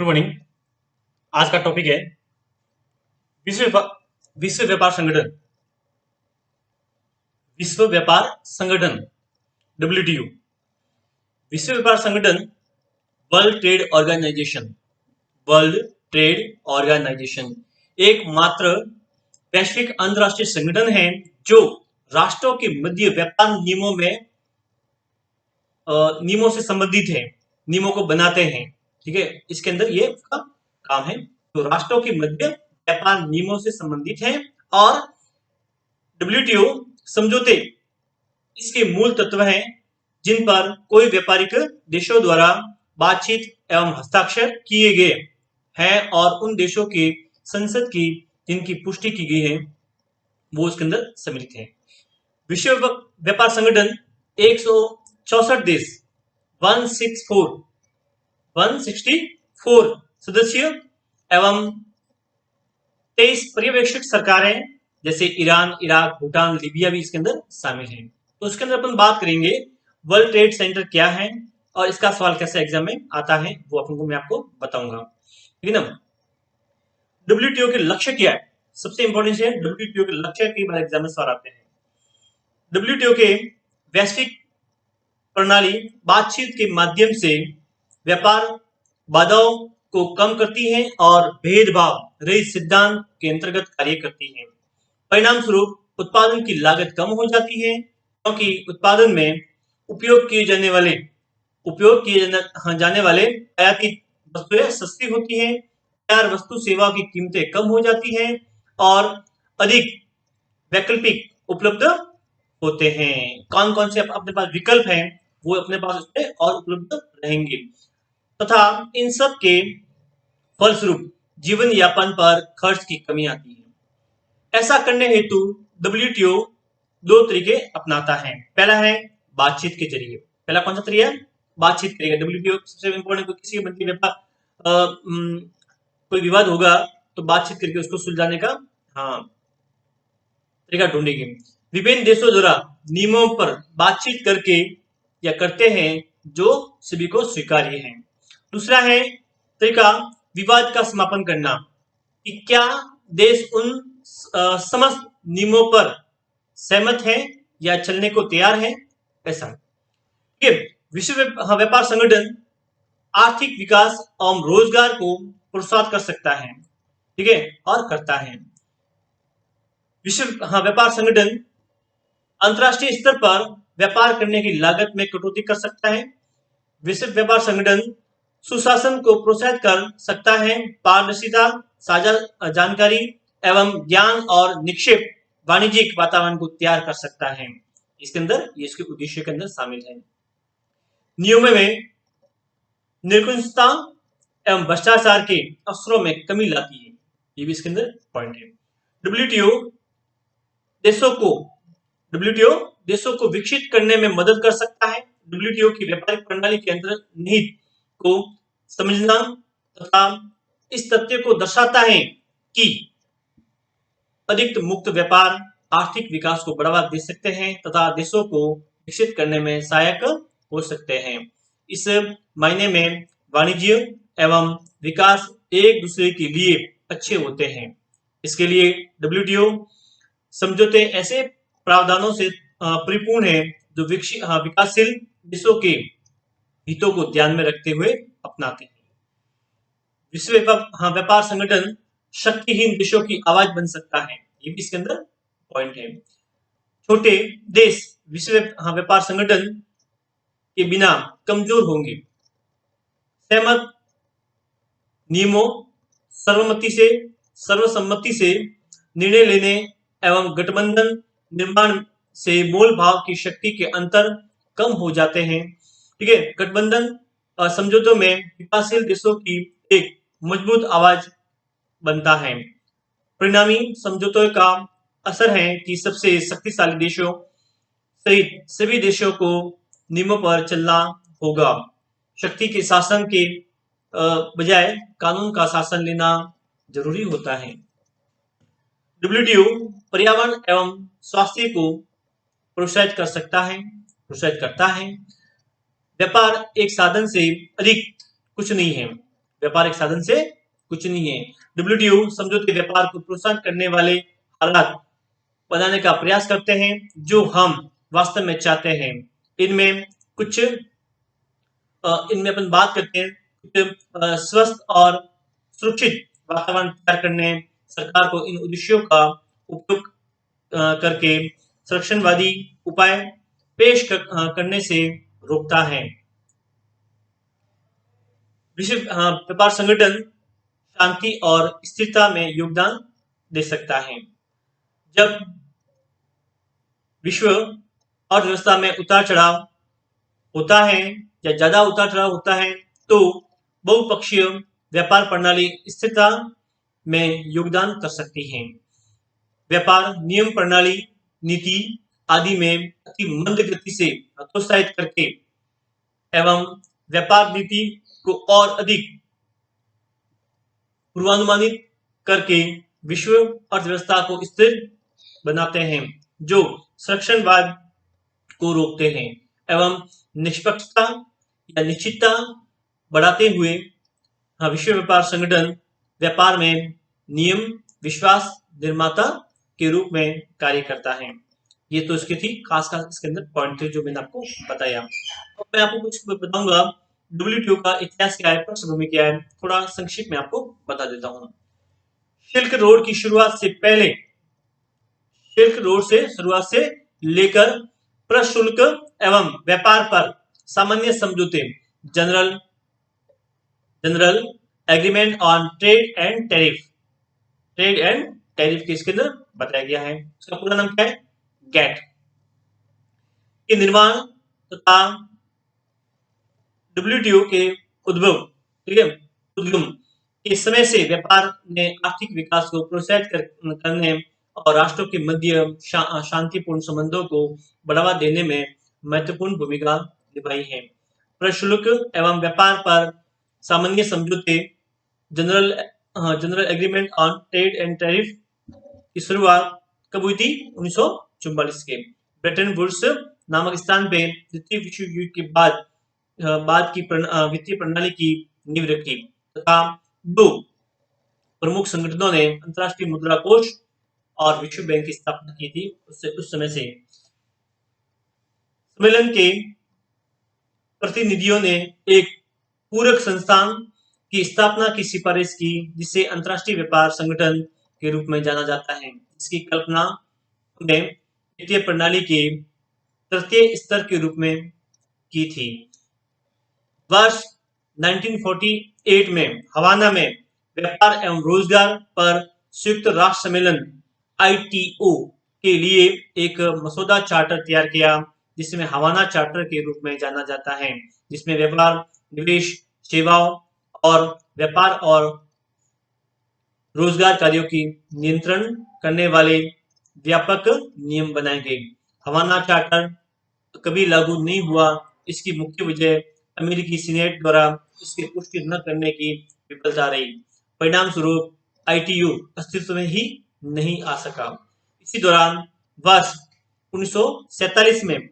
Good morning. आज का topic है विश्व व्यापार विश्व व्यापार संगठन। विश्व व्यापार संगठन डब्ल्यूटीओ। विश्व व्यापार संगठन world trade organization world trade organization एकमात्र वैश्विक अंतरराष्ट्रीय संगठन है जो राष्ट्रों के मध्य व्यापार नियमों से संबंधित है, नियमों को बनाते हैं। ठीक है, इसके अंदर ये उसका काम है। तो राष्ट्रों के मध्य व्यापार नियमों से संबंधित है और डब्ल्यूटीओ समझौते इसके मूल तत्व हैं जिन पर कोई व्यापारिक देशों द्वारा बातचीत एवं हस्ताक्षर किए गए हैं और उन देशों के संसद की जिनकी पुष्टि की गई है वो इसके अंदर सम्मिलित है। विश्व व्यापार संगठन 164 देश 164 सदस्य एवं 23 पर्यवेक्षक सरकारें जैसे ईरान, इराक, भूटान, लीबिया भी इसके अंदर शामिल हैं। तो उसके अंदर अपन बात करेंगे वर्ल्ड ट्रेड सेंटर क्या है और इसका सवाल कैसे एग्जाम में आता है वो अपन मैं आपको बताऊंगा। ठीक है ना। डब्ल्यूटीओ के लक्ष्य क्या है, सबसे इंपॉर्टेंट है डब्ल्यूटीओ के लक्ष्य कई बार एग्जाम में सवाल आते हैं। डब्ल्यूटीओ के वैश्विक प्रणाली बातचीत के माध्यम से व्यापार बाधाओं को कम करती है और भेदभाव रहित सिद्धांत के अंतर्गत कार्य करती है। परिणाम स्वरूप उत्पादन की लागत कम हो जाती है क्योंकि उत्पादन में उपयोग किए जाने वाले आयातित वस्तुएं सस्ती होती हैं, तैयार वस्तु सेवा की कीमतें कम हो जाती हैं और अधिक वैकल्पिक उपलब्ध होते हैं। कौन कौन से अपने पास विकल्प हैं वो अपने पास उसमें और उपलब्ध रहेंगे तथा इन सब के फलस्वरूप जीवन यापन पर खर्च की कमी आती है। ऐसा करने हेतु डब्ल्यूटीओ दो तरीके अपनाता है। पहला है बातचीत के जरिए। पहला कौन सा तरीका है? बातचीत करेगा। डब्ल्यूटीओ सबसे इंपॉर्टेंट किसी के मध्य व्यापार कोई विवाद होगा तो बातचीत करके उसको सुलझाने का तरीका ढूंढेगी। विभिन्न देशों द्वारा नियमों पर बातचीत करके या करते हैं जो सभी को स्वीकार्य है। दूसरा है तरीका विवाद का समापन करना कि क्या देश उन समस्त नियमों पर सहमत है या चलने को तैयार है। ऐसा विश्व व्यापार संगठन आर्थिक विकास एवं रोजगार को प्रोत्साहित कर सकता है, ठीक है, और करता है। विश्व व्यापार संगठन अंतरराष्ट्रीय स्तर पर व्यापार करने की लागत में कटौती कर सकता है। विश्व व्यापार संगठन सुशासन को प्रोत्साहित कर सकता है। पारदर्शिता, साझा जानकारी एवं ज्ञान और निक्षेप वाणिज्यिक वातावरण को तैयार कर सकता है। इसके अंदर ये इसके उद्देश्य के अंदर शामिल है। नियमों में निरंकुशता एवं भ्रष्टाचार के अवसरों में कमी लाती है, ये भी इसके अंदर पॉइंट है। डब्ल्यूटीओ देशों को विकसित करने में मदद कर सकता है। डब्ल्यूटीओ की व्यापारिक प्रणाली के अंदर निहित को समझना तथा इस तथ्य को दर्शाता है कि अधिक मुक्त व्यापार आर्थिक विकास को बढ़ावा दे सकते हैं तथा देशों को विकसित करने में सहायक हो सकते हैं। इस मायने में वाणिज्य एवं विकास एक दूसरे के लिए अच्छे होते हैं। इसके लिए डब्ल्यूटीओ समझौते ऐसे प्रावधानों से परिपूर्ण है जो विकासशील देशों के हितों को ध्यान में रखते हुए अपनाते हैं। विश्व व्यापार संगठन शक्तिहीन देशों की आवाज बन सकता है, ये भी इसके अंदर पॉइंट है। छोटे देश विश्व व्यापार संगठन के बिना कमजोर होंगे। सहमत नियमों, सर्वसम्मति से निर्णय लेने एवं गठबंधन निर्माण से मोल भाव की शक्ति के अंतर कम हो जाते हैं। ठीक है, गठबंधन समझौतों में विकासशील देशों की एक मजबूत आवाज बनता है। परिणामी समझौतों का असर है कि सबसे शक्तिशाली देशों सहित सभी देशों को नियमों पर चलना होगा। शक्ति के शासन के बजाय कानून का शासन लेना जरूरी होता है। डब्ल्यूटीओ पर्यावरण एवं स्वास्थ्य को प्रोत्साहित करता है। व्यापार एक साधन से अधिक कुछ नहीं है। व्यापारिक साधन से कुछ नहीं है। डब्ल्यूटीओ समझौते व्यापार को प्रोत्साहन करने वाले हालात बनाने का प्रयास करते हैं जो हम वास्तव में चाहते हैं। इनमें कुछ इनमें अपन बात करते हैं कुछ स्वस्थ और सुरक्षित वातावरण तैयार करने, सरकार को इन उद्देश्यों का उपयोग करके संरक्षणवादी उपाय करने से रोकता है। विश्व व्यापार संगठन शांति और स्थिरता में योगदान दे सकता है। जब विश्व अर्थव्यवस्था में उतार चढ़ाव होता है या ज्यादा उतार चढ़ाव होता है तो बहुपक्षीय व्यापार प्रणाली स्थिरता में योगदान कर सकती है। व्यापार नियम प्रणाली नीति आदि में अति मंद गति से हतोत्साहित करके एवं व्यापार नीति को और अधिक पूर्वानुमानित करके विश्व अर्थव्यवस्था को स्थिर बनाते हैं जो संरक्षणवाद को रोकते हैं एवं निष्पक्षता या निश्चितता बढ़ाते हुए विश्व व्यापार संगठन व्यापार में नियम विश्वास निर्माता के रूप में कार्य करता है। ये तो इसकी थी खास इसके अंदर पॉइंट थे जो मैंने आपको बताया। अब मैं आपको कुछ बताऊंगा डब्ल्यूटीओ का इतिहास क्या है, पृष्ठभूमि क्या है, थोड़ा संक्षिप्त में आपको बता देता हूँ। सिल्क रोड की शुरुआत से पहले, सिल्क रोड से शुरुआत से लेकर प्रशुल्क एवं व्यापार पर सामान्य समझौते general agreement on trade and tariff के इसके अंदर बताया गया है। उसका पूरा नाम क्या है? गैट के निर्माण तथा डब्ल्यूटीओ के उद्भव, ठीक है, उद्गम के समय से व्यापार ने आर्थिक विकास को प्रोत्साहित करने और राष्ट्रों के मध्य शांतिपूर्ण संबंधों को बढ़ावा देने में महत्वपूर्ण भूमिका निभाई है। प्रशुल्क एवं व्यापार पर सामान्य समझौते general agreement on trade and tariff की शुरुआत कब हुई थी? 1944 के ब्रेटन वुड्स नामक स्थान पे द्वितीय विश्व युद्ध के बाद की वित्तीय प्रणाली की नींव रखी तथा दो प्रमुख संगठनों ने अंतर्राष्ट्रीय मुद्रा कोष और विश्व बैंक की स्थापना की थी। उस समय से सम्मेलन के प्रतिनिधियों ने एक पूरक संस्थान की स्थापना की सिफारिश की जिसे अंतर्राष्ट्रीय व्यापार संगठन के रूप में जाना जाता है। इसकी कल्पना में वित्तीय प्रणाली के तृतीय स्तर के रूप में की थी। वर्ष 1948 में हवाना में व्यापार एवं रोजगार पर संयुक्त राष्ट्र सम्मेलन ITO के लिए एक मसौदा चार्टर तैयार किया जिसमें हवाना चार्टर के रूप में जाना जाता है, जिसमें व्यापार, निवेश, सेवाओं और व्यापार और रोजगार कार्यों की नियंत्रण करने वाले व्यापक नियम बनाए गए। हवाना चार्टर कभी लागू नहीं हुआ। इसकी मुख्य वजह अमेरिकी सीनेट द्वारा इसकी पुष्टि न करने की विफलता रही। परिणाम स्वरूप ITO अस्तित्व में ही नहीं आ सका। इसी दौरान वर्ष 1947 में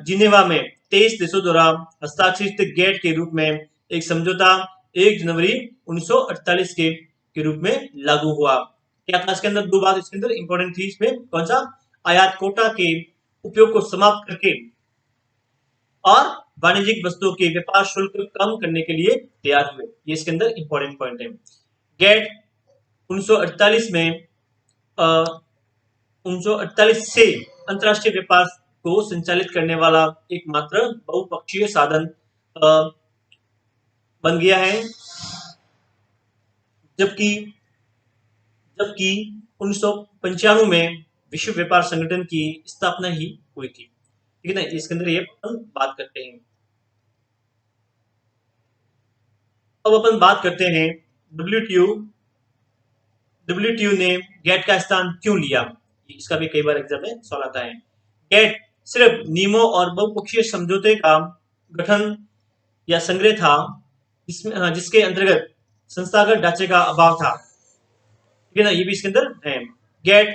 जिनेवा में 23 देशों द्वारा हस्ताक्षरित गेट के रूप में एक समझौता 1 जनवरी 1948 के रूप में लागू हुआ। क्या था इसके अंदर? दो बात इसके अंदर इंपॉर्टेंट थी। इसमें कौन सा? आयात कोटा के उपयोग को समाप्त करके और वाणिज्यिक वस्तुओं के व्यापार शुल्क कम करने के लिए तैयार हुए। ये इसके अंदर इंपॉर्टेंट पॉइंट है। गेट 1948 में 1948 से अंतर्राष्ट्रीय व्यापार को संचालित करने वाला एकमात्र बहुपक्षीय साधन बन गया है, जबकि 1995 में विश्व व्यापार संगठन की स्थापना ही हुई थी। ठीक है ना? इसके अंदर ये अपन बात करते हैं। अब अपन बात करते हैं डब्ल्यूटीओ ने गेट का स्थान क्यों लिया। इसका भी कई बार एग्जाम में सवाल आता है। गेट सिर्फ नियमों और बहुपक्षीय समझौते का गठन या संग्रह था जिसके अंतर्गत संस्थागत ढांचे का अभाव था। ठीक है ना? ये भी इसके अंदर है। गेट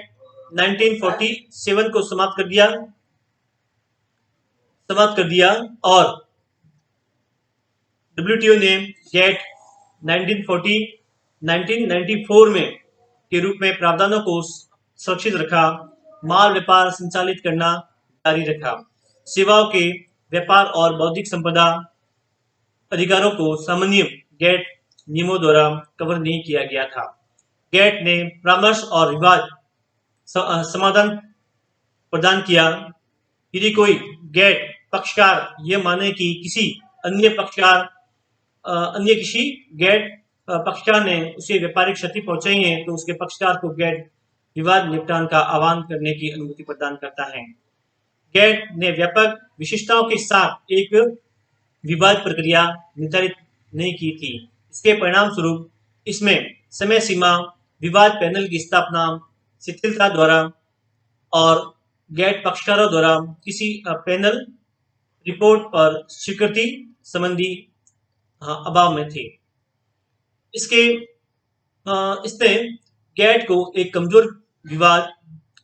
1947 को समाप्त कर दिया और डब्ल्यूटीओ ने गेट 1940 1994 में के रूप में प्रावधानों को सुरक्षित रखा, माल व्यापार संचालित करना जारी रखा, सेवाओं के व्यापार और बौद्धिक संपदा अधिकारों को सामान्य गेट नियमों द्वारा कवर नहीं किया गया था। गेट ने परामर्श और विवाद समाधान प्रदान किया। यदि कोई गेट पक्षकार यह माने कि किसी अन्य पक्षकार अन्य किसी गेट पक्षकार ने उसे व्यापारिक क्षति पहुंचाई है, तो उसके पक्षकार को गेट विवाद निपटान का आह्वान करने की अनुमति प्रदान करता है। गेट ने व्यापक विशिष्टताओं के साथ एक विवाद प्रक्रिया निर्धारित नहीं की थी। इसके परिणाम स्वरूप इसमें समय सीमा, विवाद पैनल की स्थापना, शिथिलता द्वारा और गेट पक्षकारों द्वारा किसी पैनल रिपोर्ट पर स्वीकृति संबंधी अभाव में थे। इसने गेट को एक कमजोर विवाद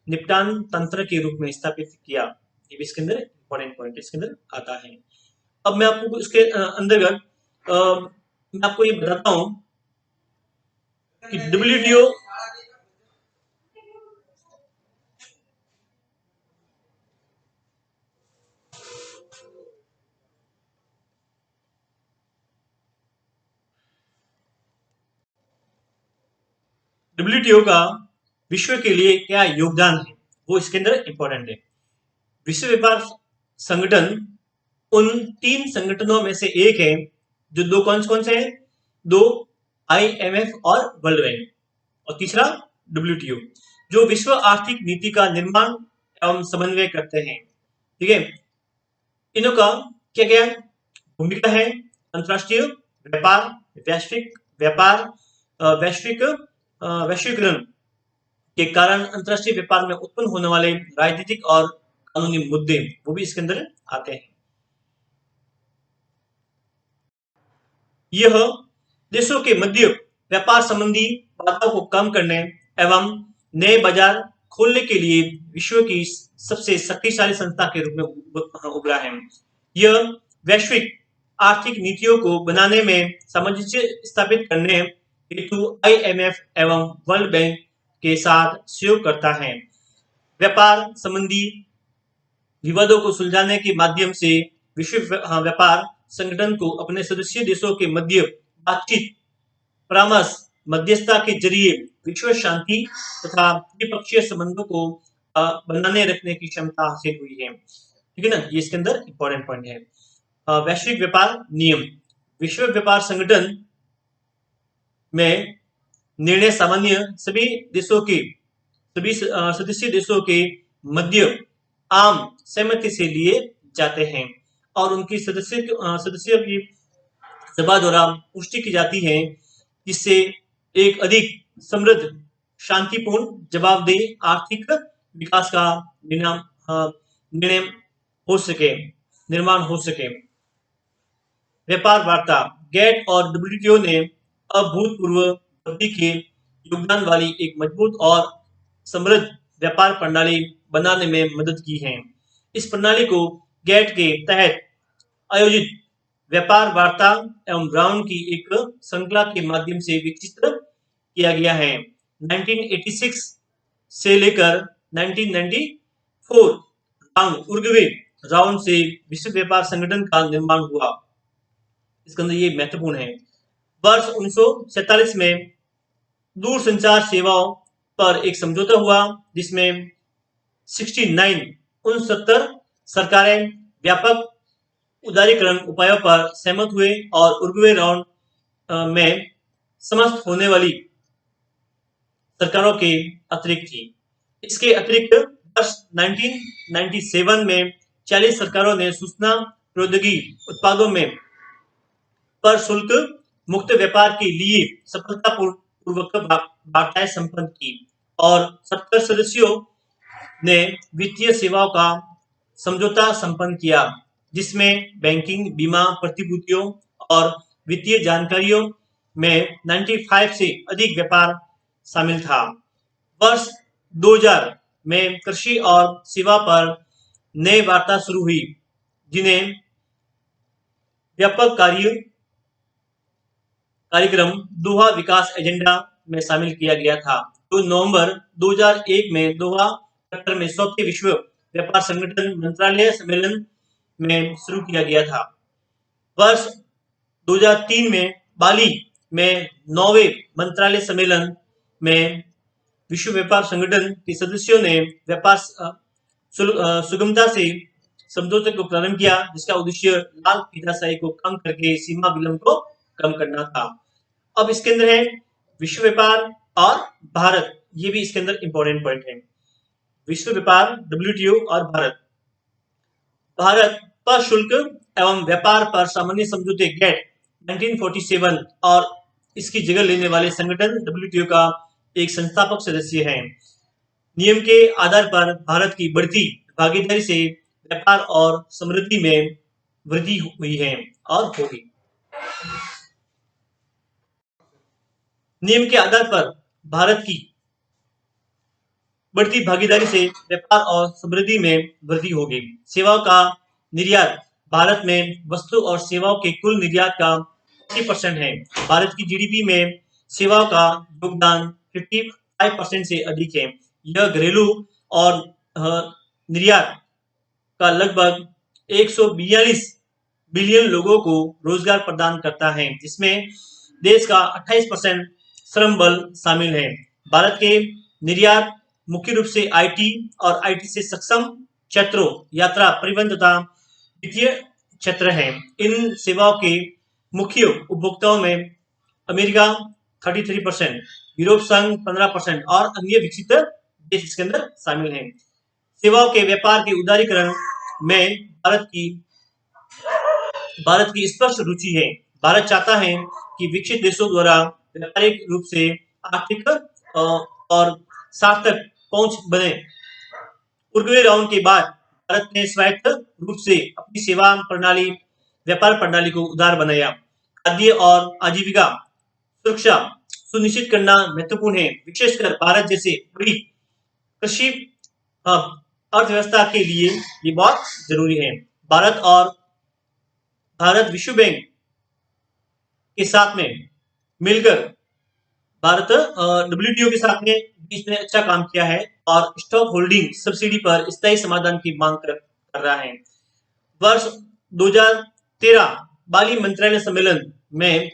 निपटान तंत्र के रूप में स्थापित किया। ये भी इसके अंदर इंपॉर्टेंट पॉइंट इसके अंदर आता है। अब मैं आपको इसके अंतर्गत मैं आपको ये बताता हूं कि डब्ल्यूटीओ का विश्व के लिए क्या योगदान है, वो इसके अंदर इंपॉर्टेंट है। विश्व व्यापार संगठन उन 3 संगठनों में से एक है जो दो कौन से हैं, 2 IMF और वर्ल्ड बैंक, और तीसरा डब्ल्यूटीओ जो विश्व आर्थिक नीति का निर्माण एवं समन्वय करते हैं। ठीक है, इनों का क्या क्या भूमिका है? अंतरराष्ट्रीय व्यापार, वैश्विक व्यापार, वैश्वीकरण के कारण अंतरराष्ट्रीय व्यापार में उत्पन्न होने वाले राजनीतिक और कानूनी मुद्दे, वो भी इसके अंदर आते हैं। यह देशों के मध्य व्यापार संबंधी बाधाओं को कम करने एवं नए बाजार खोलने के लिए विश्व की सबसे शक्तिशाली संस्था के रूप में उभरा है। यह वैश्विक आर्थिक नीतियों को बनाने में सामंजस्य स्थापित करने हेतु IMF एवं वर्ल्ड बैंक के साथ सहयोग करता है। व्यापार संबंधी विवादों को सुलझाने के माध्यम से विश्व व्यापार संगठन को अपने सदस्य देशों के मध्य बातचीत, परामर्श, मध्यस्थता के जरिए विश्व शांति तथा द्विपक्षीय संबंधों को बनाने रखने की क्षमता हासिल हुई है। ठीक है ना, ये इसके अंदर इंपॉर्टेंट पॉइंट है। वैश्विक व्यापार नियम, विश्व व्यापार संगठन में निर्णय सामान्य सभी सदस्य देशों के मध्य आम सहमति से लिए जाते हैं और उनकी सदस्यों की सभा द्वारा पुष्टि की जाती है, जिससे एक अधिक समृद्ध, शांतिपूर्ण, जवाबदेह आर्थिक विकास का निर्माण हो सके। व्यापार वार्ता, गेट और डब्ल्यूटीओ ने अभूतपूर्व वृद्धि के योगदान वाली एक मजबूत और समृद्ध व्यापार प्रणाली बनाने में मदद की है। इस प्रणाली को गेट के तहत आयोजित व्यापार वार्ता एवं राउंड की एक श्रृंखला के माध्यम से विकसित किया गया है। 1986 से लेकर 1994 उरुग्वे राउंड से विश्व व्यापार संगठन का निर्माण हुआ। इसके अंदर ये महत्वपूर्ण है। वर्ष 1947 में दूरसंचार सेवाओं पर एक समझौता हुआ, जिसमें 69 सरकारें व्यापक उदारीकरण उपायों पर सहमत हुए और उरुग्वे राउंड में समस्त होने वाली सरकारों के अतिरिक्त थी। इसके अतिरिक्त वर्ष 1997 में 40 सरकारों ने सूचना प्रौद्योगिकी उत्पादों में पर शुल्क मुक्त व्यापार के लिए सफलतापूर्वक वार्ताएं संपन्न की और 70 सदस्यों ने वित्तीय सेवाओं का समझौता संपन्न किया, जिसमें बैंकिंग, बीमा, प्रतिभूतियों और वित्तीय जानकारियों में 95 से अधिक व्यापार शामिल था। वर्ष 2000 में कृषि और सेवा पर नई वार्ता शुरू हुई, जिन्हें व्यापक कार्य कार्यक्रम दोहा विकास एजेंडा में शामिल किया गया था, जो नवंबर 2001 में दोहा कतर में 100वें विश्व व्यापार संगठन मंत्रालय सम्मेलन में शुरू किया गया था। वर्ष 2003 में बाली में 9वें मंत्रालय सम्मेलन में विश्व व्यापार संगठन के सदस्यों ने व्यापार सुगमता से समझौते को प्रारंभ किया, जिसका उद्देश्य लाल फीताशाही को कम करके सीमा विलंब को कम करना था। अब इसके अंदर है विश्व व्यापार और भारत, ये भी इसके अंदर इंपॉर्टेंट पॉइंट है। विश्व व्यापार WTO और भारत पर शुल्क एवं व्यापार पर सामान्य समझौते गेट 1947 और इसकी जगह लेने वाले संगठन WTO का एक संस्थापक सदस्य है। नियम के आधार पर भारत की बढ़ती भागीदारी से व्यापार और समृद्धि में वृद्धि हुई है और होगी। नियम के आधार पर भारत की बढ़ती भागीदारी से व्यापार और समृद्धि में वृद्धि होगी। सेवाओं का निर्यात भारत में वस्तु और सेवाओं के कुल निर्यात का 80% है। भारत की GDP में सेवाओं का योगदान 55% से अधिक है। यह घरेलू और निर्यात का लगभग 142 बिलियन लोगों को रोजगार प्रदान करता है, जिसमें देश का 28% श्रम बल शामिल है। भारत के निर्यात मुख्य रूप से IT और IT से सक्षम क्षेत्रों, यात्रा, परिवहन तथा वित्तीय क्षेत्र है। इन सेवाओं के मुख्य उपभोक्ताओं में अमेरिका 33%, यूरोप संघ 15% और अन्य विकसित देश इसके अंदर शामिल हैं। सेवाओं के व्यापार के उदारीकरण में भारत की स्पष्ट रुचि है। भारत चाहता है कि विकसित देशों द्वारा व्यापारिक रूप से आर्थिक और सार्थक पहुंच बने। उर्ग्वे राउंड के बाद भारत ने स्वायत्त रूप से अपनी सेवा प्रणाली, व्यापार प्रणाली को उदार बनाया। खाद्य और आजीविका सुरक्षा सुनिश्चित करना महत्वपूर्ण है, विशेषकर भारत जैसे बड़ी कृषि अर्थव्यवस्था के लिए ये बहुत जरूरी है। भारत विश्व बैंक के साथ में मिलकर भारत WTO के साथ में इसने अच्छा काम किया है और स्टॉक होल्डिंग सब्सिडी पर स्थायी समाधान की मांग कर रहा है। वर्ष 2013 बाली मंत्रालय सम्मेलन में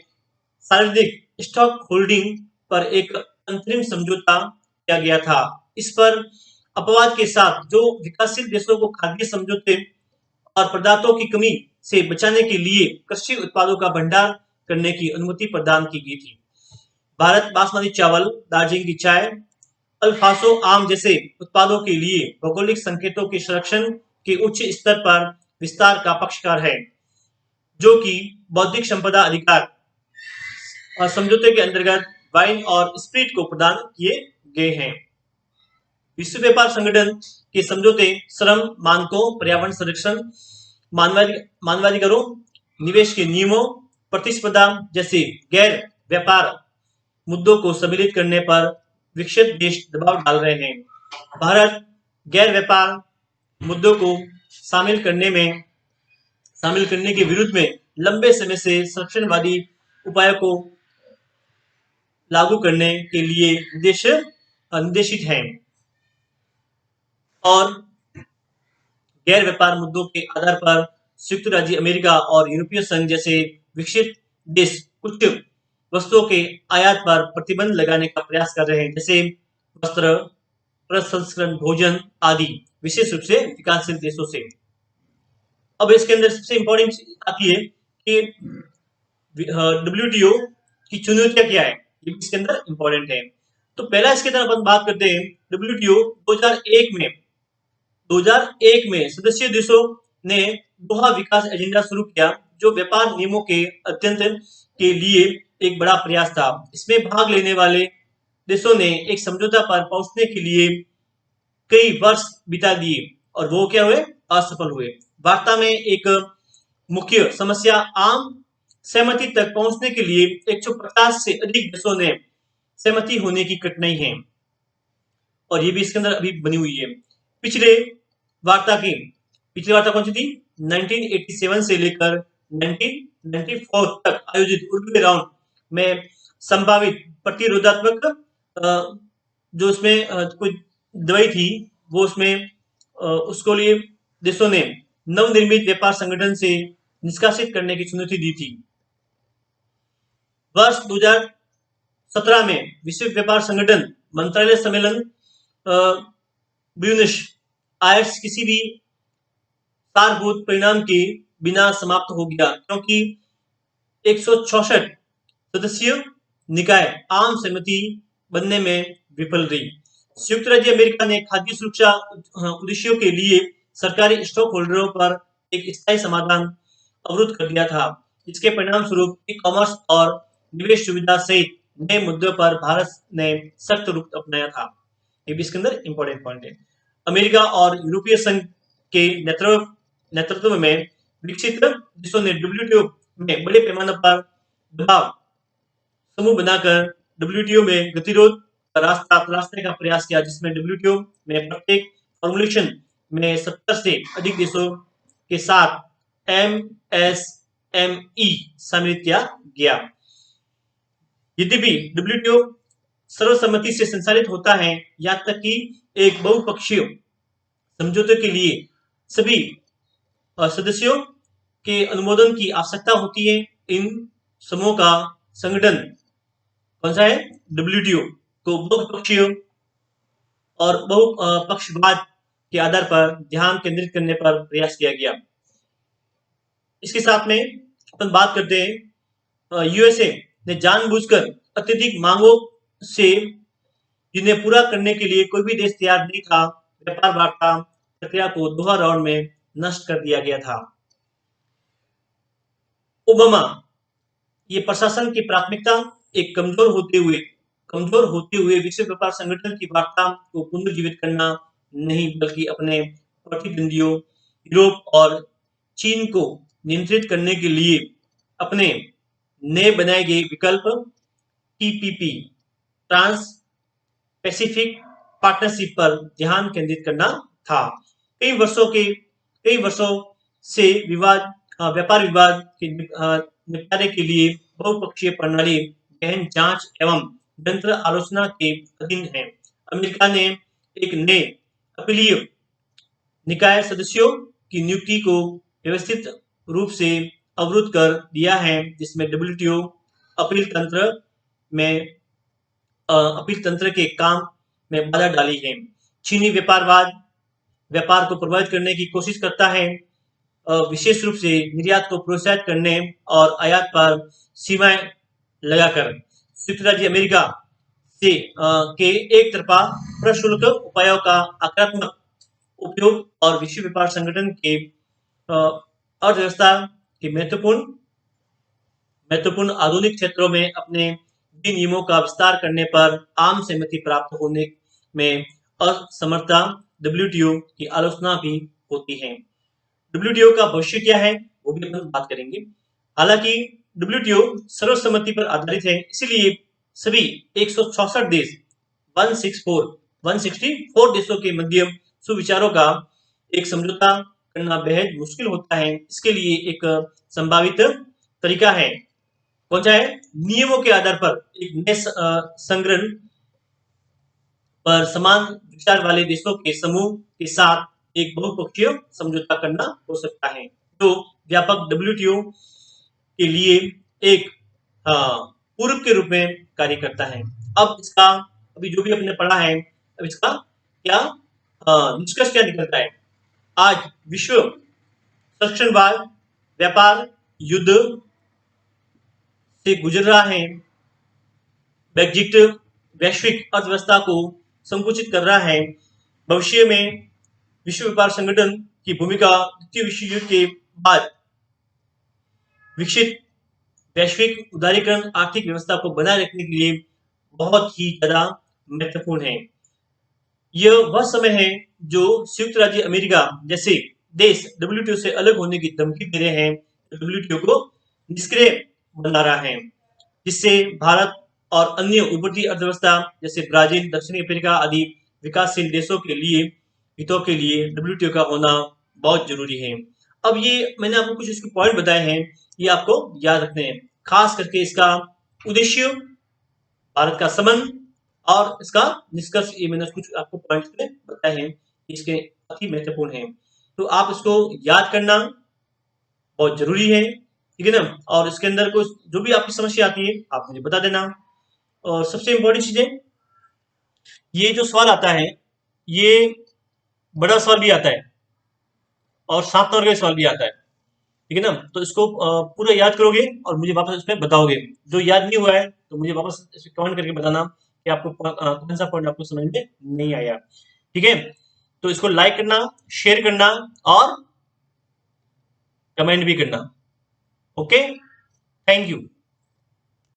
सार्वजनिक स्टॉक होल्डिंग पर एक अंतरिम समझौता किया गया था। इस पर अपवाद के साथ जो विकासशील देशों को खाद्य समझौते और पदार्थों की कमी से बचाने के लिए कृषि उत्पादों का भंडार करने की अनुमति प्रदान की गई थी। भारत बासमती चावल, दार्जिलिंग की चाय, अल्फांसो आम जैसे उत्पादों के लिए भौगोलिक संकेतों के संरक्षण के उच्च स्तर पर विस्तार का पक्षकार है, जो कि बौद्धिक संपदा अधिकार और समझौते के अंतर्गत वाइन और स्पिरिट को प्रदान किए गए हैं। विश्व व्यापार संगठन के समझौते श्रम मानकों, पर्यावरण संरक्षण, मानवाधिकारों, निवेश के नियमों, प्रतिस्पर्धा जैसे गैर व्यापार मुद्दों को सम्मिलित करने पर विकसित देश दबाव डाल रहे हैं। भारत गैर व्यापार मुद्दों को शामिल करने के विरुद्ध में लंबे समय से संरक्षणवादी उपायों को लागू करने के लिए निर्देशित है और गैर व्यापार मुद्दों के आधार पर संयुक्त राज्य अमेरिका और यूरोपीय संघ जैसे विकसित देश कुछ वस्तुओं के आयात पर प्रतिबंध लगाने का प्रयास कर रहे हैं, जैसे वस्त्र, प्रसंस्करण, भोजन आदि, विशेष रूप से विकासशील देशों से। अब इसके अंदर सबसे इंपॉर्टेंट आती है कि WTO की चुनौतियां क्या है, ये इसके अंदर इंपॉर्टेंट है। तो पहला इसके अंदर अपन बात करते हैं WTO 2001 में सदस्य देशों ने दोहा विकास एजेंडा शुरू किया, जो व्यापार नियमों के अध्ययन के लिए एक बड़ा प्रयास था। इसमें भाग लेने वाले देशों ने एक समझौता पर पहुंचने के लिए कई वर्ष बिता दिए और वो क्या हुए, असफल हुए। वार्ता में एक मुख्य समस्या आम सहमति तक पहुंचने के लिए 150 से अधिक देशों ने सहमति होने की कठिनाई है और ये भी इसके अंदर अभी बनी हुई है। पिछली वार्ता कौन सी थी? 1987 से लेकर 1994 तक आयोजित उर्ग्वे राउंड में संभावित प्रतिरोधात्मक जो उसमें कोई दवाई थी वो उसमें उसको लिए देशों ने नवनिर्मित व्यापार संगठन से निष्कासित करने की चुनौती दी थी। वर्ष 2017 में विश्व व्यापार संगठन मंत्रालय सम्मेलन ब्यूनस आयर्स किसी भी सारभूत परिणाम के बिना समाप्त हो गया, क्योंकि 166 सदस्यीय निकाय आम सहमति बनने में विफल रही। संयुक्त राज्य अमेरिका ने खाद्य सुरक्षा उद्देश्यों के लिए सरकारी स्टॉक होल्डरों पर एक स्थायी समाधान अवरुद्ध कर दिया था। इसके परिणाम स्वरूप ई कॉमर्स और निवेश सुविधा सहित नए मुद्दों पर भारत ने सख्त रुख अपनाया था। ये भी इसके अंदर इंपॉर्टेंट पॉइंट है। अमेरिका और यूरोपीय संघ के नेतृत्व में विकसित देशों ने डब्ल्यूटीओ में बड़े पैमाने पर दबाव समूह बनाकर डब्ल्यूटीओ में गतिरोध का रास्ता तलाशने का प्रयास किया, जिसमें डब्ल्यूटीओ में प्रत्येक फॉर्मुलेशन में 70 से अधिक देशों के साथ एमएसएमई शामिल किया गया। यद्यपि डब्ल्यूटीओ सर्वसम्मति से संचालित होता है, यहाँ तक कि एक बहुपक्षीय समझौते के लिए सभी सदस्यों के अनुमोदन की आवश्यकता होती है। इन समूहों का संगठन कौन सा है? डब्ल्यूटीओ को बहुपक्षीय और बहुपक्षवाद के आधार पर ध्यान केंद्रित करने पर प्रयास किया गया। इसके साथ में अपन बात करते हैं यूएसए ने जानबूझकर अत्यधिक मांगों से जिन्हें पूरा करने के लिए कोई भी देश तैयार नहीं था, व्यापार वार्ता प्रक्रिया को दोहा राउंड में नष्ट कर दिया गया था। ओबामा ये प्रशासन की प्राथमिकता एक कमजोर होते हुए विश्व व्यापार संगठन की वार्ता को पुनर्जीवित करना नहीं, बल्कि अपने प्रतिद्वंदियों यूरोप और चीन को नियंत्रित करने के लिए अपने नए बनाए गए विकल्प टीपीपी ट्रांस पैसिफिक पार्टनरशिप पर ध्यान केंद्रित करना था। कई वर्षों से व्यापार विवाद के निपटारे के लिए बहुपक्षीय प्रणाली गहन जांच एवं निरंतर आलोचना के अधीन है। अमेरिका ने एक नए अपीलीय निकाय सदस्यों की नियुक्ति को व्यवस्थित रूप से अवरुद्ध कर दिया है, जिसमें डब्ल्यूटीओ अपील तंत्र के काम में बाधा डाली है। चीनी व्यापार को प्रभावित करने की कोशिश करता है, विशेष रूप से निर्यात को प्रोत्साहित करने और आयात पर सीमाएं लगाकर। संयुक्त राज्य अमेरिका से के एक तरफा प्रशुल्क उपायों का आक्रामक उपयोग और विश्व व्यापार संगठन के अर्थव्यवस्था के महत्वपूर्ण आधुनिक क्षेत्रों में अपने नियमों का विस्तार करने पर आम सहमति प्राप्त होने में असमर्थता डब्ल्यूटीओ की आलोचना भी होती है। डब्ल्यूटीओ का भविष्य क्या है वो भी अपन बात करेंगे। हालांकि डब्ल्यूटीओ सर्वसम्मति पर आधारित है, इसलिए सभी 166 देश 164 देशों के मध्य सुविचारों का एक समझौता करना बेहद मुश्किल होता है। इसके लिए एक संभावित तरीका है, कौन सा है? नियमों के आधार पर एक नए संग्रहण पर समान विचार वाले देशों के समूह के साथ एक बहुपक्षीय समझौता करना हो सकता है, जो व्यापक डब्ल्यूटीओ के लिए एक पूर्व के रूप में कार्य करता है। अब इसका अभी जो भी आपने पढ़ा है, अब इसका क्या निष्कर्ष क्या निकलता है? आज विश्व संरक्षणवाद व्यापार युद्ध से गुजर रहा है। ब्रेक्जिट वैश्विक अर्थव्यवस्था को संकुचित कर रहा है। भविष्य में विश्व व्यापार संगठन की भूमिका द्वितीय विश्व युद्ध के बाद विकसित वैश्विक उदारीकरण आर्थिक व्यवस्था को बनाए रखने के लिए बहुत ही ज्यादा महत्वपूर्ण है। यह वह समय है जो संयुक्त राज्य अमेरिका जैसे देश डब्ल्यूटीओ से अलग होने की धमकी दे रहे हैं, डब्ल्यूटीओ को निष्क्रिय बना रहा है, जिससे भारत और अन्य उभरती अर्थव्यवस्था जैसे ब्राजील, दक्षिणी अफ्रीका आदि विकासशील देशों के लिए हितों के लिए डब्ल्यूटीओ का होना बहुत जरूरी है। अब ये मैंने आपको कुछ इसके पॉइंट बताए हैं, ये आपको याद रखने हैं। खास करके इसका उद्देश्य, भारत का संबंध और इसका निष्कर्ष। ये मैंने कुछ आपको पॉइंट्स में बताए हैं, इसके अति महत्वपूर्ण हैं। तो आप इसको याद करना बहुत जरूरी है, ठीक है ना। और इसके अंदर कुछ जो भी आपकी समस्या आती है आप मुझे बता देना। और सबसे इंपॉर्टेंट चीजें, ये जो सवाल आता है ये बड़ा सवाल भी आता है और 7 नंबर का सवाल भी आता है, ठीक है ना। तो इसको पूरा याद करोगे और मुझे वापस इसमें बताओगे। जो याद नहीं हुआ है तो मुझे वापस इसे कमेंट करके बताना कि आपको कौन सा पॉइंट आपको समझ में नहीं आया, ठीक है। तो इसको लाइक करना, शेयर करना और कमेंट भी करना। Okay, thank you.